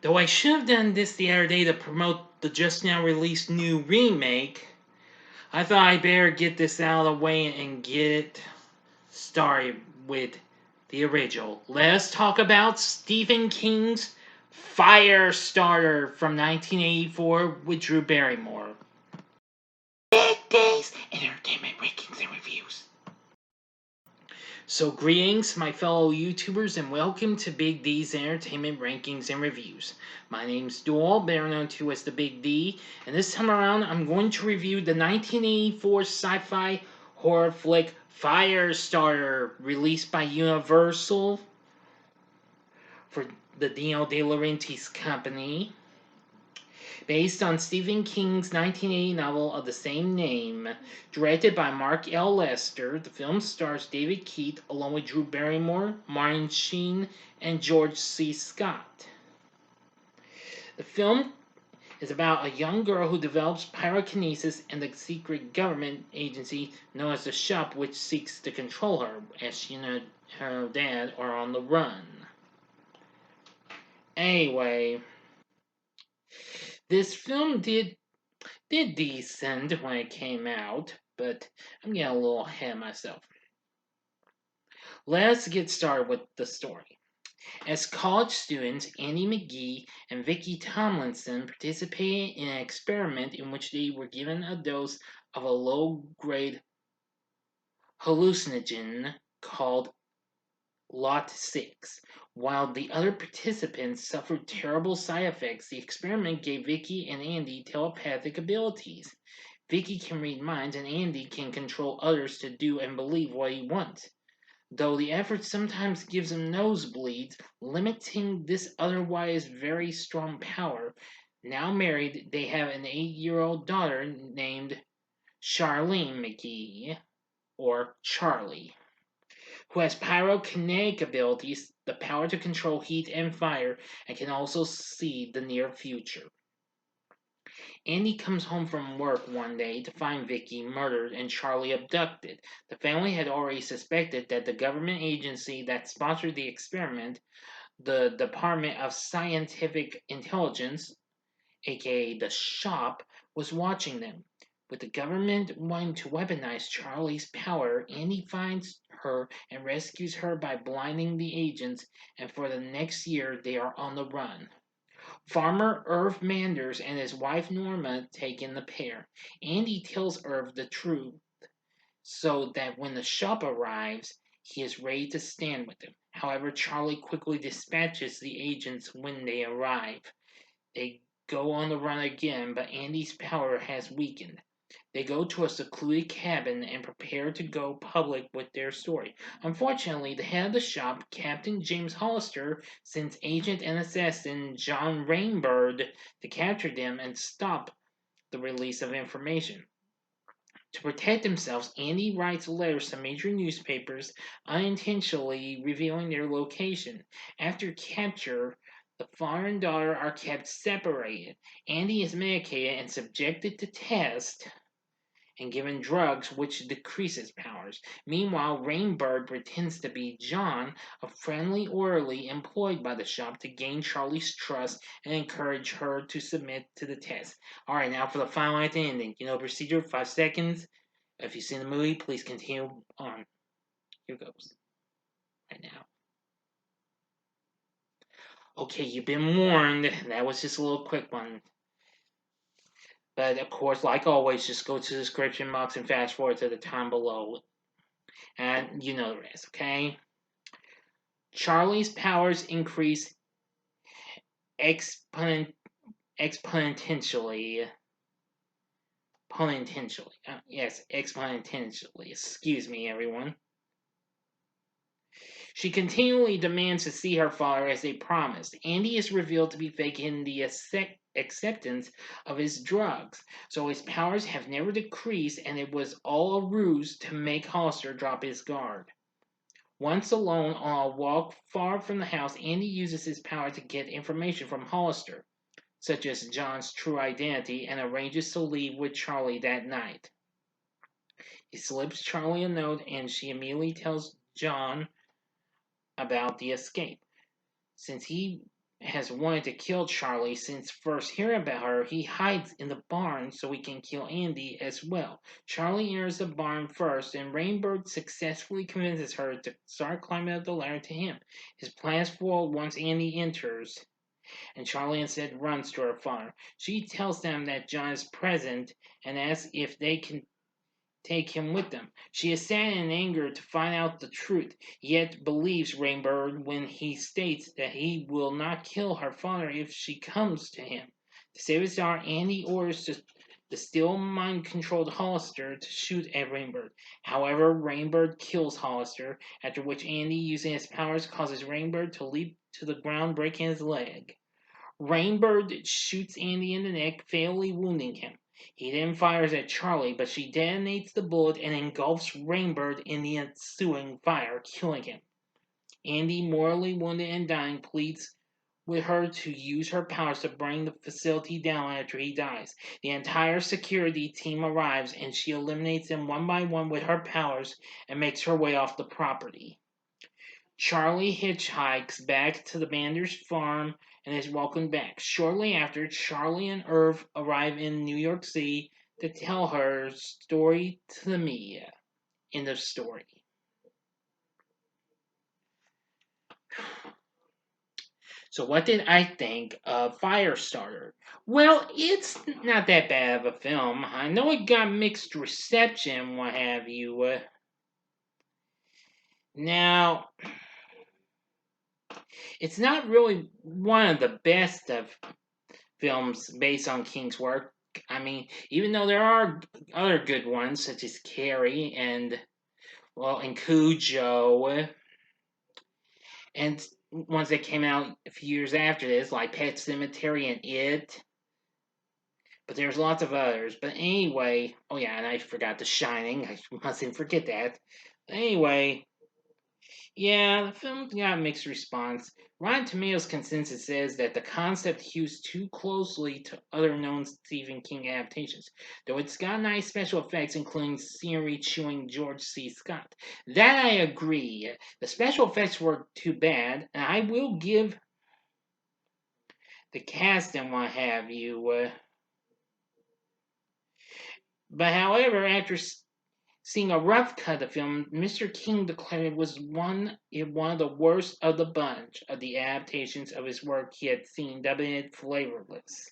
Though I should have done this the other day to promote the just now released new remake, I thought I'd better get this out of the way and get it started with the original. Let us talk about Stephen King's Firestarter from 1984 with Drew Barrymore. Big Days Entertainment Rankings and Reviews. So greetings, my fellow YouTubers, and welcome to Big D's Entertainment Rankings and Reviews. My name's Dual, better known to as the Big D, and this time around I'm going to review the 1984 sci-fi horror flick Firestarter, released by Universal for the Dino De Laurentiis company. Based on Stephen King's 1980 novel of the same name, directed by Mark L. Lester, the film stars David Keith along with Drew Barrymore, Martin Sheen, and George C. Scott. The film is about a young girl who develops pyrokinesis and the secret government agency known as the Shop, which seeks to control her, as she and her dad are on the run. Anyway, this film did decent when it came out, but I'm getting a little ahead of myself. Let's get started with the story. As college students, Andy McGee and Vicki Tomlinson participated in an experiment in which they were given a dose of a low-grade hallucinogen called Lot 6. While the other participants suffered terrible side effects, the experiment gave Vicki and Andy telepathic abilities. Vicki can read minds and Andy can control others to do and believe what he wants. Though the effort sometimes gives him nosebleeds, limiting this otherwise very strong power. Now married, they have an 8-year-old daughter named Charlene McGee, or Charlie, who has pyrokinetic abilities, the power to control heat and fire, and can also see the near future. Andy comes home from work one day to find Vicki murdered and Charlie abducted. The family had already suspected that the government agency that sponsored the experiment, the Department of Scientific Intelligence, aka the Shop, was watching them. With the government wanting to weaponize Charlie's power, Andy finds her and rescues her by blinding the agents, and for the next year they are on the run. Farmer Irv Manders and his wife Norma take in the pair. Andy tells Irv the truth so that when the Shop arrives, he is ready to stand with them. However, Charlie quickly dispatches the agents when they arrive. They go on the run again, but Andy's power has weakened. They go to a secluded cabin and prepare to go public with their story. Unfortunately, the head of the Shop, Captain James Hollister, sends agent and assassin John Rainbird to capture them and stop the release of information. To protect themselves, Andy writes letters to major newspapers, unintentionally revealing their location. After capture, the father and daughter are kept separated. Andy is medicated and subjected to tests and given drugs which decrease his powers. Meanwhile, Rainbird pretends to be John, a friendly orderly employed by the Shop to gain Charlie's trust and encourage her to submit to the test. Alright, now for the final act and ending. Procedure, 5 seconds. If you've seen the movie, please continue on. Here goes. Right now. Okay, you've been warned. That was just a little quick one. But of course, like always, just go to the description box and fast forward to the time below. And you know the rest, okay? Charlie's powers increase exponentially. Exponentially. Yes, exponentially. Excuse me, everyone. She continually demands to see her father as they promised. Andy is revealed to be faking the acceptance of his drugs, so his powers have never decreased, and it was all a ruse to make Hollister drop his guard. Once alone on a walk far from the house, Andy uses his power to get information from Hollister, such as John's true identity, and arranges to leave with Charlie that night. He slips Charlie a note, and she immediately tells John about the escape. Since he has wanted to kill Charlie since first hearing about her. He hides in the barn so he can kill Andy as well. Charlie enters the barn first, and Rainbird successfully convinces her to start climbing up the ladder to him. His plans foil once Andy enters, and Charlie instead runs to her father. She tells them that John is present and asks if they can take him with them. She is sad and angered to find out the truth, yet believes Rainbird when he states that he will not kill her father if she comes to him. To save his daughter, Andy orders the still mind-controlled Hollister to shoot at Rainbird. However, Rainbird kills Hollister, after which Andy, using his powers, causes Rainbird to leap to the ground, breaking his leg. Rainbird shoots Andy in the neck, fatally wounding him. He then fires at Charlie, but she detonates the bullet and engulfs Rainbird in the ensuing fire, killing him. Andy, mortally wounded and dying, pleads with her to use her powers to bring the facility down after he dies. The entire security team arrives, and she eliminates them one by one with her powers and makes her way off the property. Charlie hitchhikes back to the Banders farm and is welcomed back. Shortly after, Charlie and Irv arrive in New York City to tell her story to the media. End of story. So, what did I think of Firestarter? Well, it's not that bad of a film. I know it got mixed reception, what have you. Now, it's not really one of the best of films based on King's work. I mean, even though there are other good ones such as Carrie and Cujo, and ones that came out a few years after this, like Pet Cemetery and It. But there's lots of others. But anyway, oh yeah, and I forgot The Shining. I mustn't forget that. Anyway, yeah, the film got mixed response. Rotten Tomatoes consensus says that the concept hews too closely to other known Stephen King adaptations, though it's got nice special effects, including scenery chewing George C. Scott. That I agree. The special effects were too bad, and I will give the cast and what have you. But however, after seeing a rough cut of the film, Mr. King declared it was one of the worst of the bunch of the adaptations of his work he had seen, dubbing it flavorless.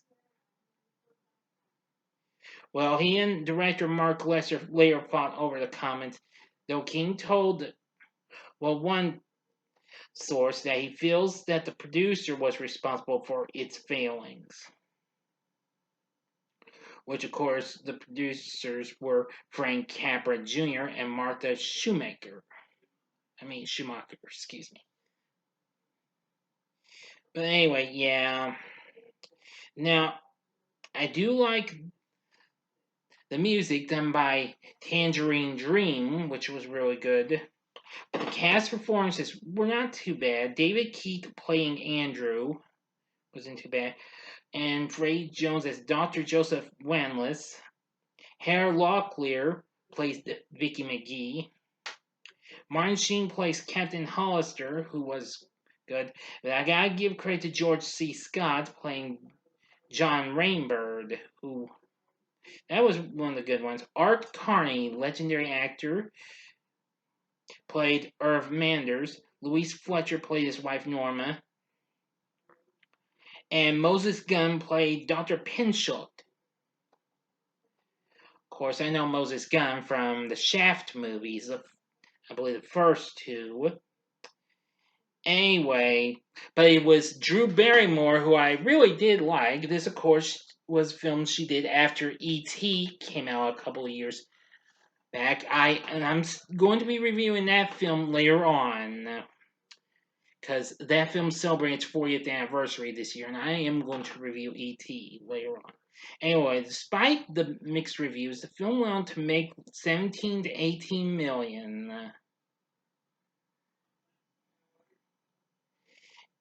Well, he and director Mark Lesser later fought over the comments, though King told, one source that he feels that the producer was responsible for its failings. Which, of course, the producers were Frank Capra Jr. and Martha Schumacher, excuse me. But anyway, yeah. Now, I do like the music done by Tangerine Dream, which was really good. But the cast performances were not too bad. David Keith playing Andrew wasn't too bad. And Freddie Jones as Dr. Joseph Wanless. Hare Locklear plays Vicky McGee. Martin Sheen plays Captain Hollister, who was good. But I gotta give credit to George C. Scott playing John Rainbird, who that was one of the good ones. Art Carney, legendary actor, played Irv Manders. Louise Fletcher played his wife Norma. And Moses Gunn played Dr. Pinchot. Of course, I know Moses Gunn from the Shaft movies, I believe the first two. Anyway, but it was Drew Barrymore, who I really did like. This, of course, was filmed she did after E.T. came out a couple of years back. I'm going to be reviewing that film later on, because that film celebrates its 40th anniversary this year, and I am going to review E.T. later on. Anyway, despite the mixed reviews, the film went on to make 17 to 18 million.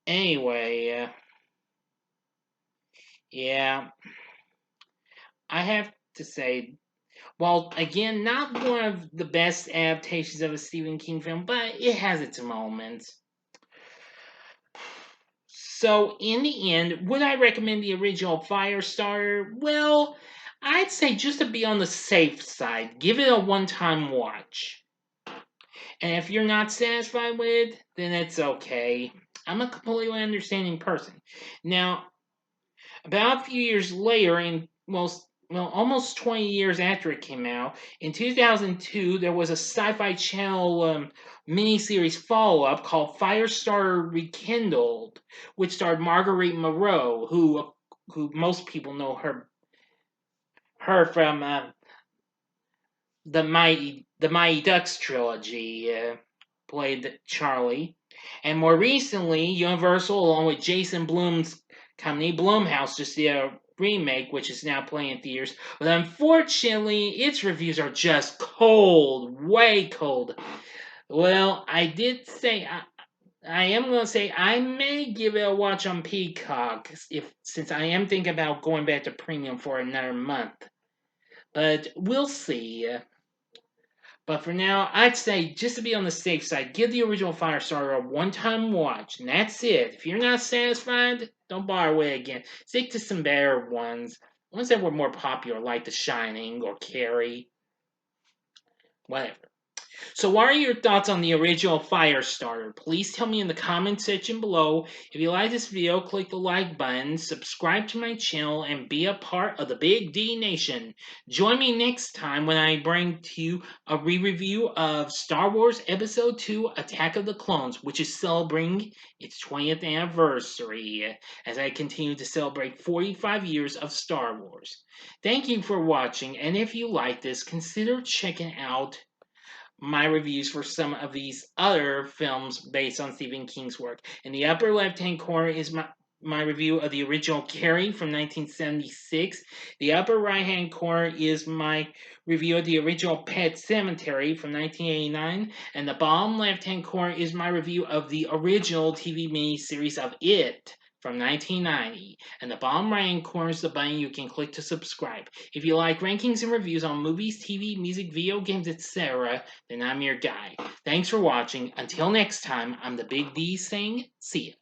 Anyway, yeah, I have to say, well, again, not one of the best adaptations of a Stephen King film, but it has its moments. So, in the end, would I recommend the original Firestarter? Well, I'd say just to be on the safe side, give it a one time watch. And if you're not satisfied with it, then it's okay. I'm a completely understanding person. Now, about a few years later, almost 20 years after it came out, in 2002, there was a Sci-Fi Channel miniseries follow-up called Firestarter Rekindled, which starred Marguerite Moreau, who most people know her from the Mighty Ducks trilogy, played Charlie, and more recently, Universal, along with Jason Blum's company, Blumhouse, just did a remake, which is now playing in theaters. But unfortunately, its reviews are just cold, way cold. Well, I did say I am gonna say I may give it a watch on Peacock since I am thinking about going back to premium for another month. But we'll see. But for now, I'd say just to be on the safe side, give the original Firestarter a one-time watch, and that's it. If you're not satisfied, don't bother with it again. Stick to some better ones that were more popular, like The Shining or Carrie, whatever. So, what are your thoughts on the original Firestarter? Please tell me in the comment section below. If you like this video, click the like button, subscribe to my channel, and be a part of the Big D Nation. Join me next time when I bring to you a re-review of Star Wars Episode 2 Attack of the Clones, which is celebrating its 20th anniversary as I continue to celebrate 45 years of Star Wars. Thank you for watching, and if you like this, consider checking out my reviews for some of these other films based on Stephen King's work. In the upper left hand corner is my review of the original Carrie from 1976. The upper right hand corner is my review of the original Pet Cemetery from 1989. And the bottom left hand corner is my review of the original TV miniseries of It from 1990. And the bottom right hand corner is the button you can click to subscribe. If you like rankings and reviews on movies, TV, music, video games, etc., then I'm your guy. Thanks for watching. Until next time, I'm the Big D saying, see ya.